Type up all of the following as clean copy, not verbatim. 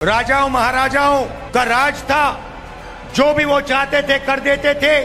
राजाओं महाराजाओं का राज था। जो भी वो चाहते थे कर देते थे।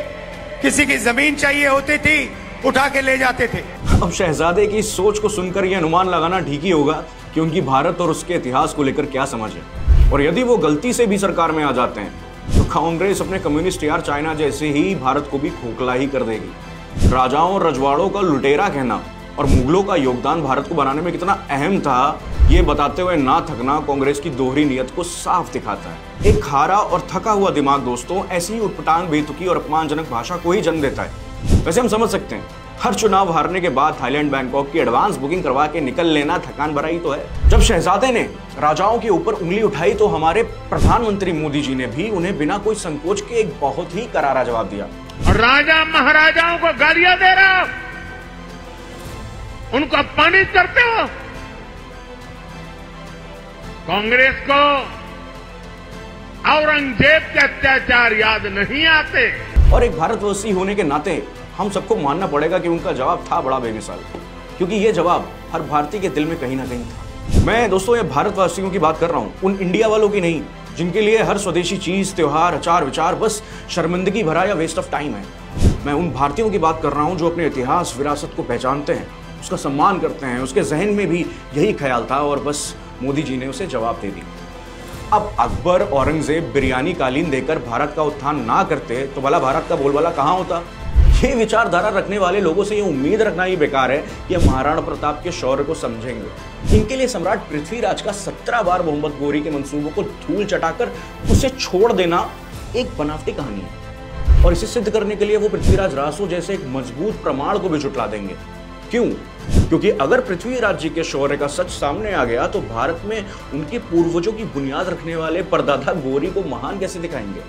किसी की जमीन चाहिए होती थी उठा के ले जाते थे। अब शहजादे की सोच को सुनकर यह अनुमान लगाना ठीक ही होगा कि उनकी भारत और उसके इतिहास को लेकर क्या समझ है। और यदि वो गलती से भी सरकार में आ जाते हैं तो कांग्रेस अपने कम्युनिस्ट यार चाइना जैसे ही भारत को भी खोखला ही कर देगी। राजाओं और रजवाड़ों का लुटेरा कहना और मुगलों का योगदान भारत को बनाने में कितना अहम था, ये बताते हुए ना थकना कांग्रेस की दोहरी नीयत को साफ दिखाता है। एक खारा और थका हुआ दिमाग दोस्तों ऐसी ही उटपटांग, बेतुकी और अपमानजनक भाषा को ही जन्म देता है। वैसे हम समझ सकते हैं, हर चुनाव हारने के बाद थाईलैंड बैंकॉक की एडवांस बुकिंग करवा के निकल लेना थकान भरा ही तो है। जब शहजादे ने राजाओं के ऊपर उंगली उठाई तो हमारे प्रधानमंत्री मोदी जी ने भी उन्हें बिना कोई संकोच के एक बहुत ही करारा जवाब दिया। और राजा महाराजाओं को गालियां दे रहे हो, उनको अपमानित करते हो। कांग्रेस को औरंगजेब के अत्याचार याद नहीं आते। और एक भारतवासी होने के नाते हम सबको मानना पड़ेगा कि उनका जवाब था बड़ा बेमिसाल, क्योंकि ये जवाब हर भारतीय के दिल में कहीं ना कहीं था। मैं दोस्तों ये भारतवासियों की बात कर रहा हूँ, उन इंडिया वालों की नहीं जिनके लिए हर स्वदेशी चीज, त्योहार, आचार विचार बस शर्मिंदगी भरा या वेस्ट ऑफ टाइम है। मैं उन भारतीयों की बात कर रहा हूँ जो अपने इतिहास, विरासत को पहचानते हैं, उसका सम्मान करते हैं। उसके जहन में भी यही ख्याल था और बस मोदी जी ने उसे जवाब दे दी। अब अकबर, औरंगजेब बिरयानी कालीन देकर भारत का उत्थान ना करते तो भला भारत का बोलबाला कहाँ होता। ये विचारधारा रखने वाले लोगों से ये उम्मीद रखना ही बेकार है कि हम महाराणा प्रताप के शौर्य को समझेंगे। इनके लिए सम्राट पृथ्वीराज का 17 बार मोहम्मद गोरी के मंसूबों को धूल चटाकर उसे छोड़ देना एक बनावटी कहानी है। और इसे सिद्ध करने के लिए वो पृथ्वीराज रासो जैसे एक मजबूत प्रमाण को भी जुटला देंगे। क्यों? क्योंकि अगर पृथ्वीराज जी के शौर्य का सच सामने आ गया तो भारत में उनके पूर्वजों की बुनियाद रखने वाले परदादा गोरी को महान कैसे दिखाएंगे।